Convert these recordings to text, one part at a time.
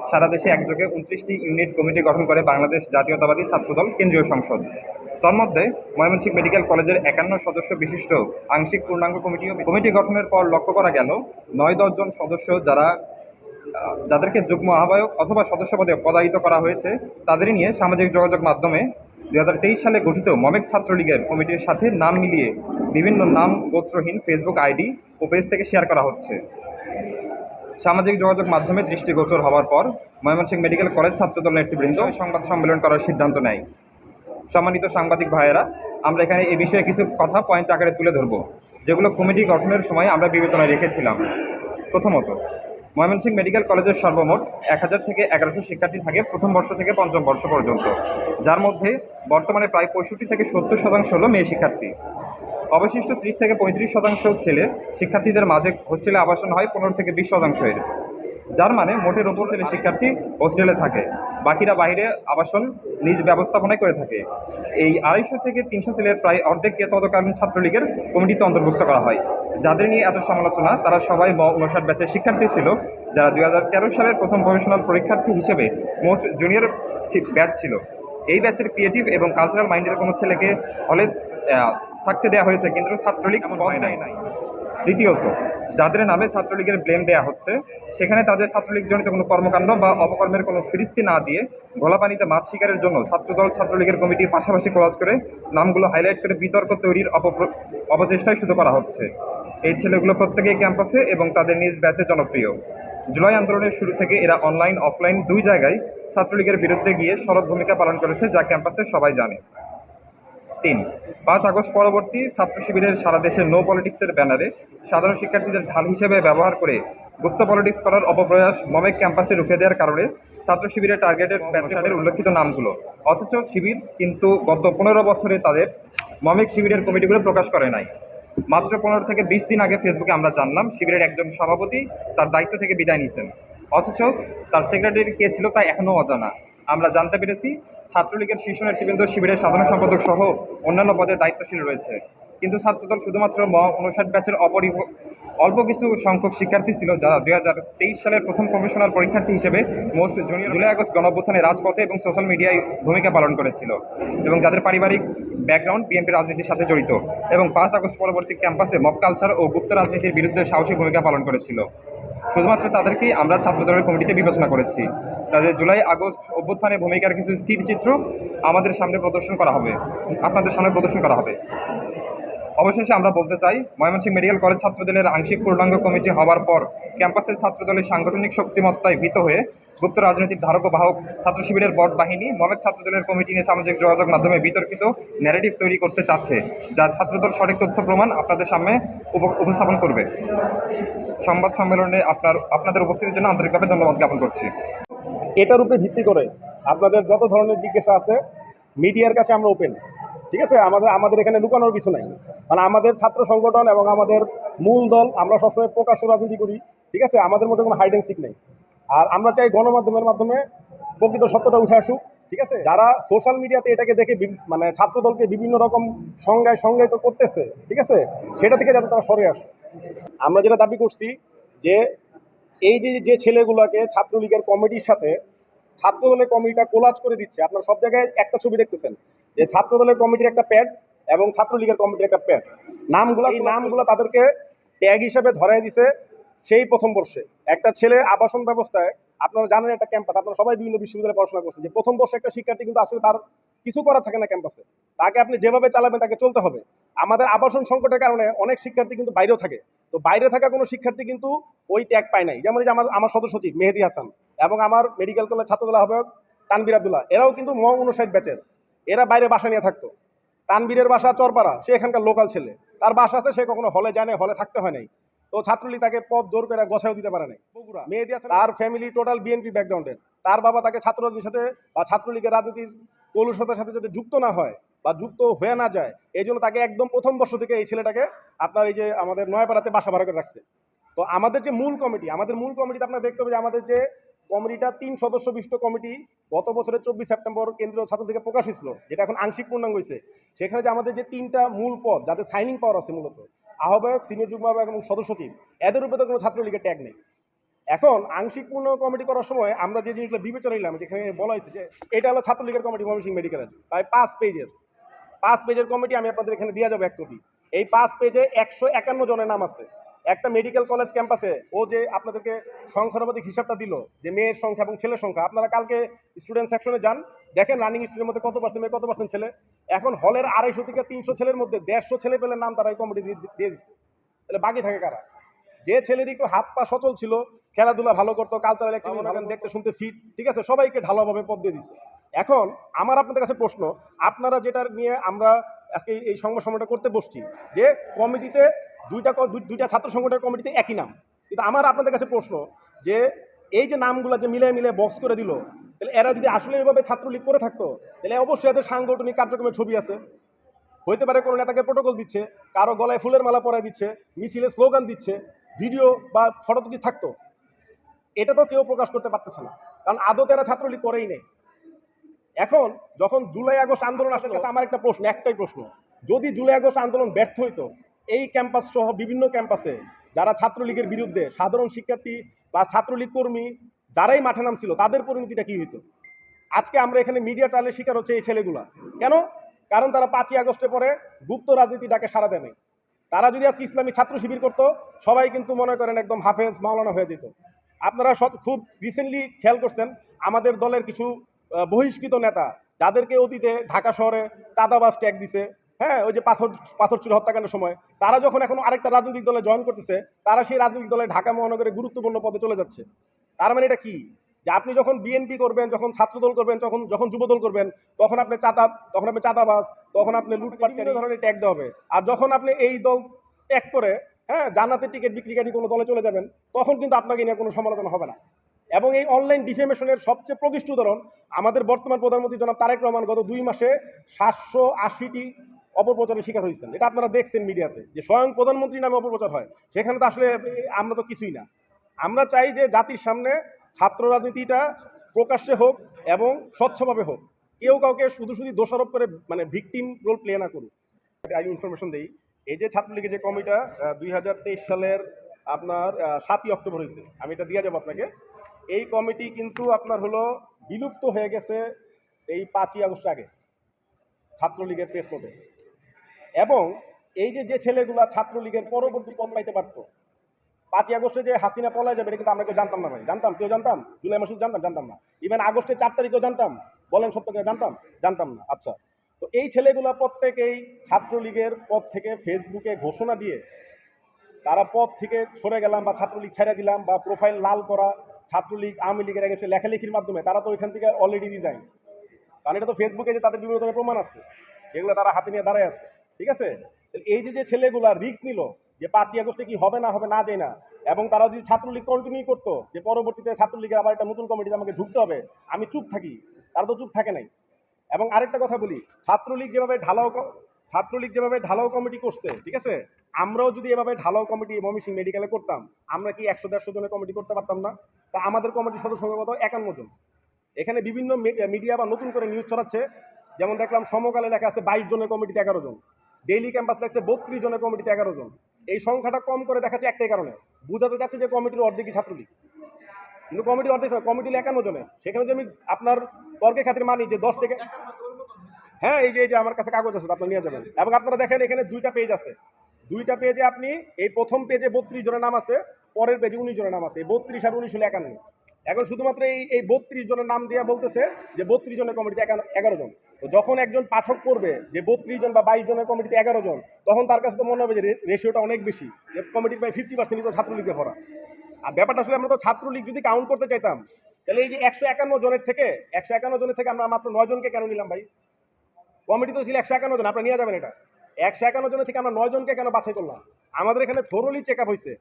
সারা দেশে একযোগে ২৯টি unit committee গঠন করে বাংলাদেশ জাতীয়তাবাদী ছাত্রদল কেন্দ্রীয় সংসদ। তন্মধ্যে ময়মনসিংহ মেডিকেল কলেজের ৫১ সদস্য বিশিষ্ট আংশিক পূর্ণাঙ্গ কমিটি গঠনের পর লক্ষ্য করা গেল ৯-১০ জন সদস্য যাদেরকে যুগ্ম আহ্বায়ক অথবা সদস্য পদে পদায়িত করা হয়েছে তাদেরই নিয়ে সামাজিক যোগাযোগ মাধ্যমে ২০২৩ সালে গঠিত মমেক ছাত্রলীগের কমিটির সাথে নাম মিলিয়ে বিভিন্ন নাম গোত্রহীন ফেসবুক আইডি ও পেজ থেকে শেয়ার করা হচ্ছে। সামাজিক যোগাযোগ মাধ্যমে দৃষ্টিগোচর হওয়ার পর ময়মনসিংহ মেডিকেল কলেজ ছাত্রদল নেতৃবৃন্দ সংবাদ সম্মেলন করার সিদ্ধান্ত নেয়। সম্মানিত সাংবাদিক ভাইয়েরা, আমরা এখানে এই বিষয়ে কিছু কথা পয়েন্ট আকারে তুলে ধরব, যেগুলো কমিটি গঠনের সময় আমরা বিবেচনায় রেখেছিলাম। প্রথমত, ময়মনসিংহ মেডিকেল কলেজের সর্বমোট ১,০০০ থেকে ১১০০ শিক্ষার্থী থাকে প্রথম বর্ষ থেকে পঞ্চম বর্ষ পর্যন্ত, যার মধ্যে বর্তমানে প্রায় ৬৫ থেকে ৭০% হলো মেয়ে শিক্ষার্থী। অবশিষ্ট ৩০ থেকে ৩৫% ছেলে শিক্ষার্থীদের মাঝে হোস্টেলে আবাসন হয় ১৫ থেকে ২০%, যার মানে মোটের ওপর ছেলে শিক্ষার্থী হোস্টেলে থাকে, বাকিরা বাইরে আবাসন নিজ ব্যবস্থাপনায় করে থাকে। এই ২৫০ থেকে ৩০০ ছেলের প্রায় অর্ধেককে তৎকালীন ছাত্রলীগের কমিটিতে অন্তর্ভুক্ত করা হয়। যাদের নিয়ে এত সমালোচনা, তারা সবাই ৫৯ ব্যাচের শিক্ষার্থী ছিল, যারা ২০১৩ সালের প্রথম প্রফেশনাল পরীক্ষার্থী হিসেবে মোস্ট জুনিয়র ব্যাচ ছিল। এই ব্যাচের ক্রিয়েটিভ এবং কালচারাল মাইন্ডের কোনো ছেলেকে হলে থাকতে দেওয়া হয়েছে, কিন্তু ছাত্রলীগ এমন হয় নাই। দ্বিতীয়ত, যাদের নামে ছাত্রলীগের ব্লেম দেওয়া হচ্ছে, সেখানে তাদের ছাত্রলীগজনিত কোনো কর্মকাণ্ড বা অপকর্মের কোনো ফিরিস্তি না দিয়ে ঘোলাপানিতে মাছ শিকারের জন্য ছাত্রদল ছাত্রলীগের কমিটির পাশাপাশি কোলাজ করে নামগুলো হাইলাইট করে বিতর্ক তৈরির অপচেষ্টাই শুধু করা হচ্ছে। এই ছেলেগুলো প্রত্যেকেই ক্যাম্পাসে এবং তাদের নিজ ব্যাচে জনপ্রিয়। জুলাই আন্দোলনের শুরু থেকে এরা অনলাইন অফলাইন দুই জায়গায় ছাত্রলীগের বিরুদ্ধে গিয়ে সরব ভূমিকা পালন করেছে, যা ক্যাম্পাসে সবাই জানে। ৩. ৫ আগস্ট পরবর্তী ছাত্র শিবিরের সারা দেশের নো পলিটিক্সের ব্যানারে সাধারণ শিক্ষার্থীদের ঢাল হিসেবে ব্যবহার করে গুপ্ত পলিটিক্স করার অপপ্রয়াস মমেক ক্যাম্পাসে রুখে দেওয়ার কারণে ছাত্র শিবিরের টার্গেটেড ব্যাচের উল্লেখিত নামগুলো, অথচ শিবির কিন্তু গত ১৫ বছরে তাদের মমেক শিবিরের কমিটিগুলো প্রকাশ করে নাই। মাত্র ১৫ থেকে ২০ দিন আগে ফেসবুকে আমরা জানলাম শিবিরের একজন সভাপতি তার দায়িত্ব থেকে বিদায় নিয়েছেন, অথচ তার সেক্রেটারি কে ছিল তা এখনও অজানা। আমরা জানতে পেরেছি ছাত্রলীগের শীর্ষ নেতৃবৃন্দ শিবিরের সাধারণ সম্পাদক সহ অন্যান্য পদে দায়িত্বশীল রয়েছে, কিন্তু ছাত্রদল শুধুমাত্র ৫৯ ব্যাচের অল্প কিছু সংখ্যক শিক্ষার্থী ছিল, যারা ২০২৩ সালের প্রথম প্রফেশনাল পরীক্ষার্থী হিসেবে মোস্ট জুনিয়র জুলাই আগস্ট গণঅভ্যুত্থানে রাজপথে এবং সোশ্যাল মিডিয়ায় ভূমিকা পালন করেছিল এবং যাদের পারিবারিক ব্যাকগ্রাউন্ড বিএনপি রাজনীতির সাথে জড়িত এবং ৫ আগস্ট পরবর্তী ক্যাম্পাসে মব কালচার ও গুপ্ত রাজনীতির বিরুদ্ধে সাহসী ভূমিকা পালন করেছিল। শুধুমাত্র তাদেরকেই আমরা ছাত্রদলের কমিটিতে বিবেচনা করেছি। তাদের জুলাই আগস্ট অভ্যুত্থানে ভূমিকার কিছু স্থিরচিত্র আমাদের সামনে প্রদর্শন করা হবে, আপনাদের সামনে প্রদর্শন করা হবে। অবশেষে আমরা বলতে চাই, ময়মনসিংহ মেডিকেল কলেজ ছাত্রদলের আংশিক পূর্ণাঙ্গ কমিটি হওয়ার পর ক্যাম্পাসের ছাত্রদলের সাংগঠনিক শক্তিমত্তায় ভীত হয়ে গুপ্ত রাজনৈতিক ধারক ও বাহক ছাত্র শিবিরের বট বাহিনী মমেক ছাত্রদলের কমিটি নিয়ে সামাজিক যোগাযোগ মাধ্যমে বিতর্কিত ন্যারেটিভ তৈরি করতে চাচ্ছে, যা ছাত্রদল সঠিক তথ্য প্রমাণ আপনাদের সামনে উপস্থাপন করবে। সংবাদ সম্মেলনে আপনাদের উপস্থিতির জন্য আন্তরিকভাবে ধন্যবাদ জ্ঞাপন করছি। এটার উপরে ভিত্তি করে আপনাদের যত ধরনের জিজ্ঞাসা আছে মিডিয়ার কাছে আমরা ওপেন, ঠিক আছে। আমাদের এখানে লুকানোর কিছু নাই, মানে আমাদের ছাত্র সংগঠন এবং আমাদের মূল দল আমরা সবসময় প্রকাশ্য রাজনীতি করি, ঠিক আছে। আমাদের মধ্যে কোনো হাইড অ্যান্ড সিক নেই। আর আমরা চাই গণমাধ্যমের মাধ্যমে প্রকৃত সত্যটা উঠে আসুক, ঠিক আছে। যারা সোশ্যাল মিডিয়াতে এটাকে দেখে মানে ছাত্রদলকে বিভিন্ন রকম সংজ্ঞায়িত করতেছে, ঠিক আছে, সেটা থেকে যাতে তারা সরে আসে। আমরা যেটা দাবি করছি যে এই যে ছেলেগুলোকে ছাত্রলীগের কমিটির সাথে ছাত্রদলের কমিটিটা কোলাজ করে দিচ্ছে, আপনার সব জায়গায় একটা ছবি দেখতেছেন যে ছাত্রদলের কমিটির একটা প্যাড এবং ছাত্রলীগের কমিটির একটা প্যাড, নামগুলো তাদেরকে ট্যাগ হিসেবে ধরাই দিছে। সেই প্রথম বর্ষে একটা ছেলে আবাসন ব্যবস্থায়, আপনারা জানেন একটা ক্যাম্পাস, আপনারা সবাই বিভিন্ন বিশ্ববিদ্যালয়ে পড়াশোনা করছেন, যে প্রথম বর্ষে একটা শিক্ষার্থী কিন্তু আসলে তার কিছু করার থাকে না ক্যাম্পাসে, তাকে আপনি যেভাবে চালাবেন তাকে চলতে হবে। আমাদের আবাসন সংকটের কারণে অনেক শিক্ষার্থী কিন্তু বাইরেও থাকে, তো বাইরে থাকা কোনো শিক্ষার্থী কিন্তু ওই ট্যাগ পায় নাই। যেমন যে আমার সদস্য সচিব মেহেদি হাসান এবং আমার মেডিকেল কলেজ ছাত্রদল আহ্বায়ক তানবির আব্দুল্লাহ, এরাও কিন্তু ৫৯ ব্যাচের, এরা বাইরে বাসা নিয়ে থাকতো। তানবীরের বাসা চরপাড়া, সে এখানকার লোকাল ছেলে, তার বাসা আছে, সে কখনো হলে যায় না, হলে থাকতে হয় নাই, তো ছাত্রলীগ তাকে পথ জোর করে গোছাও দিতে পারে নাই। বগুড়া মেহেদি হাসান, তার ফ্যামিলি টোটাল বিএনপি ব্যাকগ্রাউন্ডের, তার বাবা তাকে ছাত্ররাজনীতির সাথে বা ছাত্রলীগের রাজনীতির কলুষতার সাথে যাতে যুক্ত না হয় বা যুক্ত হয়ে না যায়, এই জন্য তাকে একদম প্রথম বর্ষ থেকে এই ছেলেটাকে আপনার এই যে আমাদের নয়াপাড়াতে বাসা ভাড়া করে রাখছে। তো আমাদের যে মূল কমিটিতে আপনার দেখতে হবে যে আমাদের যে কমিটিটা ৩ সদস্য বিশিষ্ট কমিটি গত বছরের ২৪ সেপ্টেম্বর কেন্দ্রীয় ছাত্র থেকে প্রকাশ হয়েছিল, যেটা এখন আংশিক পূর্ণাঙ্গ হয়েছে। সেখানে যে আমাদের যে ৩টা মূল পদ যাদের সাইনিং পাওয়ার আছে, মূলত আহ্বায়ক, সিনিয়র যুগ্ম আহ্বায়ক এবং সদস্য সচিব, এদের উপরে তো কোনো ছাত্রলীগের ট্যাগ নেই। এখন আংশিক পূর্ণ কমিটি করার সময় আমরা যে জিনিসগুলো বিবেচনা নিলাম, যেখানে বলা হয়েছে যে এটা হলো ছাত্রলীগের কমিটি ময়মনসিংহ মেডিকেলের প্রায় 5 পেজের কমিটি আমি আপনাদের এখানে দিয়ে যাবো এক কপি। এই 5 পেজে 151 জনের নাম আছে। একটা মেডিকেল কলেজ ক্যাম্পাসে ও যে আপনাদেরকে সংখ্যানুপাতিক হিসাবটা দিল যে মেয়ের সংখ্যা এবং ছেলের সংখ্যা, আপনারা কালকে স্টুডেন্ট সেকশনে যান, দেখেন রানিং স্টুডেন্টের মধ্যে কত পার্সেন্ট মেয়ে কত পার্সেন্ট ছেলে। এখন হলের 250 থেকে 300 ছেলের মধ্যে 150 ছেলে পেলে নাম তারা এই কমিটি দিয়ে দিচ্ছে। তাহলে বাকি থাকে কারা? যে ছেলের একটু হাত পা সচল ছিল, খেলাধুলা ভালো করতো, কালচারাল অ্যাক্টিভিটি দেখতে শুনতে ফিট, ঠিক আছে, সবাইকে ঢালাওভাবে পদ দিয়ে দিচ্ছে। এখন আমার আপনাদের কাছে প্রশ্ন, আপনারা যেটার নিয়ে আমরা আজকে এই সংবাদ সম্মেলনটা করতে বসছি, যে কমিটিতে দুইটা ছাত্র সংগঠনের কমিটিতে একই নাম, কিন্তু আমার আপনাদের কাছে প্রশ্ন যে এই যে নামগুলো যে মিলে মিলে বক্স করে দিল, তাহলে এরা যদি আসলে এভাবে ছাত্রলীগ করে থাকতো তাহলে অবশ্যই এদের সাংগঠনিক কার্যক্রমের ছবি আছে। হইতে পারে কোনো নেতাকে প্রোটোকল দিচ্ছে, কারো গলায় ফুলের মালা পরায় দিচ্ছে, মিছিলে স্লোগান দিচ্ছে, ভিডিও বা ফটো যদি থাকতো, এটা তো কেউ প্রকাশ করতে পারতেছে না, কারণ আদতে এরা ছাত্রলীগ করেই নেই। এখন যখন জুলাই আগস্ট আন্দোলন আসার কাছে আমার একটা প্রশ্ন, একটাই প্রশ্ন, যদি জুলাই আগস্ট আন্দোলন ব্যর্থ হইতো, এই ক্যাম্পাস সহ বিভিন্ন ক্যাম্পাসে যারা ছাত্রলীগের বিরুদ্ধে সাধারণ শিক্ষার্থী বা ছাত্রলীগ কর্মী যারাই মাঠে নামছিল, তাদের পরিণতিটা কী হইতো? আজকে আমরা এখানে মিডিয়া ট্রায়ালের শিকার হচ্ছে এই ছেলেগুলা। কেন? কারণ তারা 5ই আগস্টে পরে গুপ্ত রাজনীতি ডাকে সাড়া দেয় নাই। তারা যদি আজকে ইসলামী ছাত্র শিবির করতো, সবাই কিন্তু মনে করেন একদম হাফেজ মাওলানা হয়ে যেত। আপনারা খুব রিসেন্টলি খেয়াল করছেন আমাদের দলের কিছু বহিষ্কৃত নেতা, যাদেরকে অতীতে ঢাকা শহরে চাঁদাবাজ ট্যাগ দিছে, হ্যাঁ, ওই যে পাথর চুরি হত্যাকাণ্ডের সময়, তারা যখন এখন আরেকটা রাজনৈতিক দলে জয়েন করতেছে, তারা সেই রাজনৈতিক দলে ঢাকা মহানগরে গুরুত্বপূর্ণ পদে চলে যাচ্ছে। তার মানে এটা কি? যে আপনি যখন বিএনপি করবেন, যখন ছাত্রদল করবেন, যখন যুবদল করবেন, তখন আপনি চাঁদাবাজ, তখন আপনি লুটপাট, বিভিন্ন ধরনের ট্যাগ দেওয়া হবে। আর যখন আপনি এই দল ত্যাগ করে, হ্যাঁ, জান্নাতের টিকিট বিক্রিকারী কোনো দলে চলে যাবেন, তখন কিন্তু আপনাকে নিয়ে কোনো সমালোচনা হবে না। এবং এই অনলাইন ডিফেমেশনের সবচেয়ে প্রকৃষ্ট উদাহরণ আমাদের বর্তমান প্রধানমন্ত্রী জনাব তারেক রহমান গত 2 মাসে 780টি অপপ্রচারের শিকার হয়েছেন। এটা আপনারা দেখছেন মিডিয়াতে, যে স্বয়ং প্রধানমন্ত্রী নামে অপপ্রচার হয়। সেখানে তো আসলে আমরা তো কিছুই না। আমরা চাই যে জাতির সামনে ছাত্র রাজনীতিটা প্রকাশ্যে হোক এবং স্বচ্ছভাবে হোক, কেউ কাউকে শুধু দোষারোপ করে মানে ভিকটিম রোল প্লে না করুক। আমি ইনফরমেশন দিই, এই যে ছাত্রলীগের যে কমিটা 2023 সালের আপনার 7ই অক্টোবর হয়েছে, আমি এটা দিয়ে যাবো আপনাকে। এই কমিটি কিন্তু আপনার হলো বিলুপ্ত হয়ে গেছে এই 5ই আগস্ট আগে ছাত্রলীগের প্রেস নোটে। এবং এই যে ছেলেগুলা ছাত্রলীগের পরবর্তী পদ পাইতে পারত, 5ই আগস্টে যে হাসিনা পলায় যাবে, এটা কিন্তু আমরা কেউ জানতাম না ভাই। জানতাম? কেউ জানতাম? জুলাই মাসে জানতাম না। ইভেন আগস্টের 4 তারিখেও জানতাম? বলেন সত্য করে, জানতাম না। আচ্ছা, তো এই ছেলেগুলা প্রত্যেকেই ছাত্রলীগের পদ থেকে ফেসবুকে ঘোষণা দিয়ে তারা পদ থেকে সরে গেলাম বা ছাত্রলীগ ছেড়ে দিলাম বা প্রোফাইল লাল করা, ছাত্রলীগ আওয়ামী লীগের এগেন্সে লেখালেখির মাধ্যমে তারা তো ওইখান থেকে অলরেডি রিজাইন। কারণ এটা তো ফেসবুকে যে তাদের বিভিন্ন ধরনের প্রমাণ আছে, এগুলো তারা হাতে নিয়ে দাঁড়ায় আছে, ঠিক আছে। এই যে ছেলেগুলা রিস্ক নিল যে 5ই আগস্টে কি হবে না যায় না, এবং তারা যদি ছাত্রলীগ কন্টিনিউ করতো, যে পরবর্তীতে ছাত্রলীগের আবার একটা নতুন কমিটিতে আমাকে ঢুকতে হবে, আমি চুপ থাকি, তারা তো চুপ থাকে নাই। এবং আরেকটা কথা বলি, ছাত্রলীগ যেভাবে ঢালাও কমিটি করছে, ঠিক আছে, আমরাও যদি এভাবে ঢালাও কমিটি ময়মনসিংহ মেডিকেলে করতাম, আমরা কি 100-150 জনের কমিটি করতে পারতাম না? তা আমাদের কমিটির সদস্য সংখ্যা কত? 51 জন। এখানে বিভিন্ন মিডিয়া বা নতুন করে নিউজ ছড়াচ্ছে, যেমন দেখলাম সমকালে লেখা আছে 22 জনের কমিটিতে 11 জন, ডেইলি ক্যাম্পাস লেখছে 32 জনের কমিটিতে 11 জন। এই সংখ্যাটা কম করে দেখাচ্ছে একটাই কারণে, বুঝাতে চাচ্ছে যে কমিটির অর্ধেকই ছাত্রলীগ। কিন্তু কমিটির অর্ধেক নয়, কমিটি 51 জনের। সেখানে যে আমি আপনার তর্কের খাতিরে মানি যে 10 থেকে, হ্যাঁ, এই যে আমার কাছে কাগজ আছে, আপনারা নিয়ে যাবেন। এবং আপনারা দেখেন এখানে 2টা পেজ আছে, 2টা পেজে আপনি এই প্রথম পেজে 32 জনের নাম আছে, পরের পেজে 19 জনের নাম আছে। 32 আর 19 হলো 51। এখন শুধুমাত্র এই 32 জনের নাম দিয়ে বলতেছে যে 32 জনের কমিটিতে 11 জন। তো যখন একজন পাঠক করবে যে 32 জন বা 22 জনের কমিটিতে 11 জন, তখন তার কাছে তো মনে হবে যে রেশিওটা অনেক বেশি, যে কমিটির প্রায় 50% তো ছাত্রলীগে ভরা। আর ব্যাপারটা আসলে আমরা তো ছাত্রলীগ যদি কাউন্ট করতে চাইতাম, তাহলে এই যে 151 জনের থেকে আমরা মাত্র 9 জনকে কেন নিলাম ভাই? কমিটি তো ছিল 151 জন, আপনারা নিয়ে যাবেন এটা। 151 জনের থেকে আমরা 9 জনকে কেন বাছাই করলাম? আমাদের এখানে থরোলি চেক আপ হয়েছে।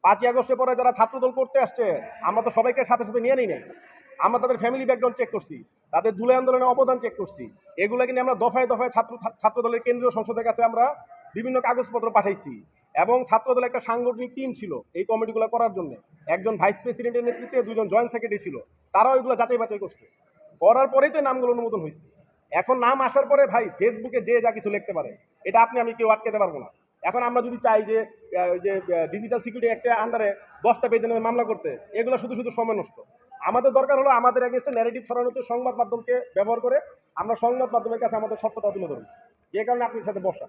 5ই আগস্টের পরে যারা ছাত্রদল করতে আসছে, আমরা তো সবাইকে সাথে নিয়ে নিই নাই। আমরা তাদের ফ্যামিলি ব্যাকগ্রাউন্ড চেক করছি, তাদের জুলাই আন্দোলনের অবদান চেক করছি। এগুলো কিন্তু আমরা দফায় ছাত্রদলের কেন্দ্রীয় সংসদের কাছে আমরা বিভিন্ন কাগজপত্র পাঠাইছি। এবং ছাত্রদলের একটা সাংগঠনিক টিম ছিল এই কমিটিগুলো করার জন্য। একজন ভাইস প্রেসিডেন্টের নেতৃত্বে 2 জন জয়েন্ট সেক্রেটারি ছিল, তারাও এগুলো যাচাই বাছাই করছে। করার পরেই তো নামগুলো অনুমোদন হয়েছে। এখন নাম আসার পরে ভাই ফেসবুকে যে যা কিছু লিখতে পারে, এটা আমি কেউ আটকাতে পারবো না। এখন আমরা যদি চাই যে ওই যে ডিজিটাল সিকিউরিটি অ্যাক্টের আন্ডারে 10টা পেজের মামলা করতে, এগুলো শুধু শুধু সময় নষ্ট। আমাদের দরকার হলো আমাদের এগেনস্টে ন্যারেটিভ ছড়ানো হচ্ছে সংবাদ মাধ্যমকে ব্যবহার করে আমরা সংবাদ মাধ্যমের কাছে আমাদের সত্যটা তুলে ধরুন, যে কারণে আপনার সাথে বসা।